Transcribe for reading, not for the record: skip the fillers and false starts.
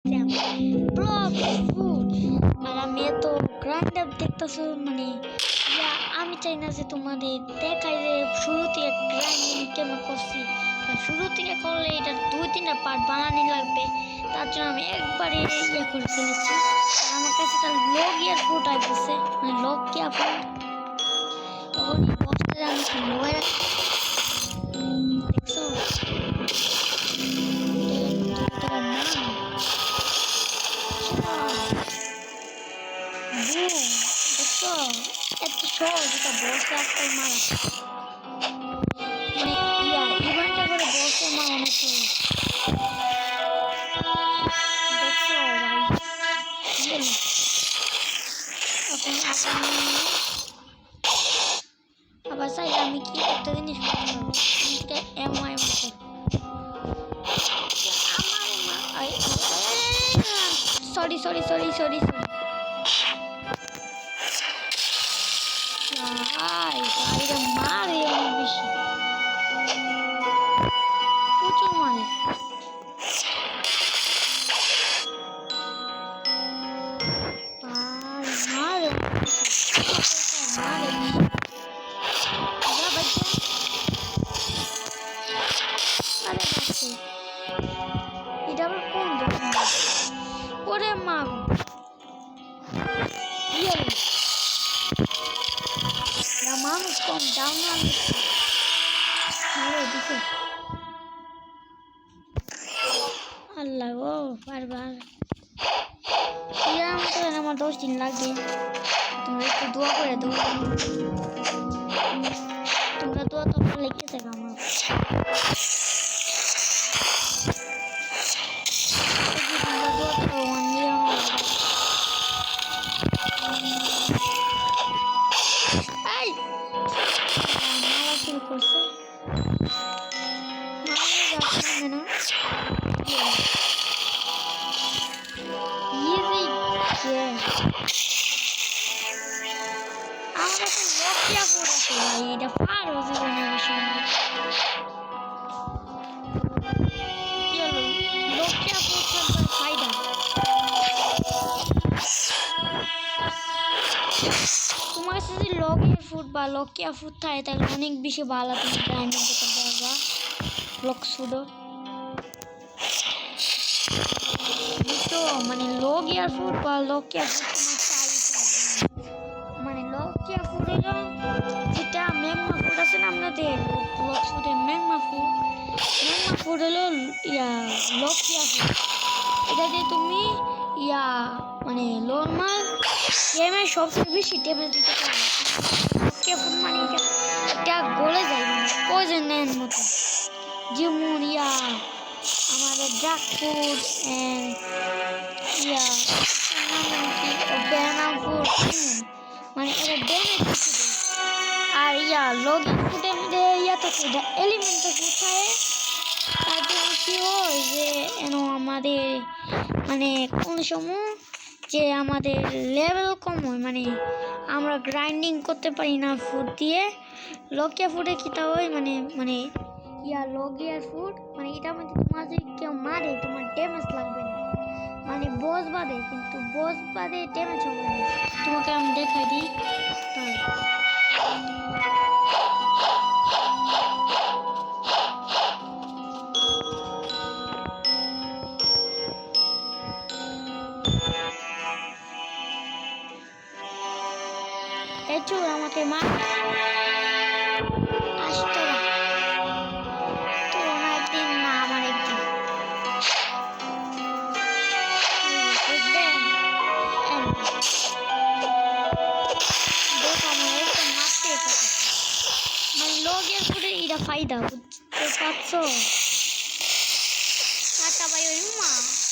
System block food. আর আমি এত grind up দেখতেছো মানে আমি চাই না যে তোমাদের দেখাই যে শুরু থেকে গ্রাইন্ডিং কেমন করছি। শুরু থেকে করলে এটা 2-3টা পার্ট বানানো লাগবে, তার জন্য আমি একবারে ইয়ে করে ফেলেছি। আমার কাছে একটা লগ ইয়ার ফুড আসতেছে, মানে লগ কিয়া ফুড। তখন এই বক্সটা আমি লগাই রাখছি, দেখছো দেখছো এত সহজ এটা বসে একটাই মারা, মানে ইভেন্টটা করে বসে মা অনেক সহজ। দেখছো ভাই আবার চাইলে আমি কি একটা জিনিস করতে পারবো, MI sorry sorry sorry sorry বাইরে মারে অনেক বেশি, প্রচুর মারে। এটা আবার কোন দোকান? ওরে মা মানুষ কম দাম না দিছে। আল্লাহ ও বারবার আমার 10 দিন লাগে, তোমরা একটু দোয়া করে দেবো, তোমরা দোয়া তো লিখে থাকো আমার। করছে তোমার কাছে যদি লগিয়া ফুড বা লকিয়া ফুড থাকে তাহলে অনেক বেশি ভালো, তুমি গ্রাইন্ডিং করতে পারবা ব্লক ফুডও। তো মানে লগিয়া ফুড বা লকিয়া ফুড মানে লকিয়া ফুড হলো যেটা ম্যাগমা ফুড আছে না আমাদের ব্লক ফুডের ম্যাগমা ফুড হলো লকিয়া ফুড। এটা দিয়ে তুমি মানে নর্মাল গেমে সবচেয়ে বেশি ড্যামেজ দিতে পারবে। লকিয়া ফুড মানে এটা গলে যায় মানে পয়জনের মতো, যেমন আমাদের ড্রাগ ফুড ব্যানানা ফুড, মানে এটা ড্যামেজ বেশি দেয়। আর লগিয়া ফুডের মধ্যে তো এলিমেন্টাল ফুড থাকে, তার জন্য কি হয় যে আমাদের মানে কোন সময় যে আমাদের লেভেল কম হয়, মানে আমরা গ্রাইন্ডিং করতে পারি না ফুড দিয়ে। লকিয়া ফুডে কিতা হয় মানে মানে লগিয়ার ফুড মানে এটা মধ্যে তোমার যদি কেউ মারে তোমার ড্যামেজ লাগবে না, মানে বস বাদে, কিন্তু বস বাদে ড্যামেজ হবে না। তোমাকে আমি দেখাই দিই আমাকে মা আসতো তো একদিন না আমার একদিন মানে লগের করে এটা ফায়দা বুঝতে পারছো।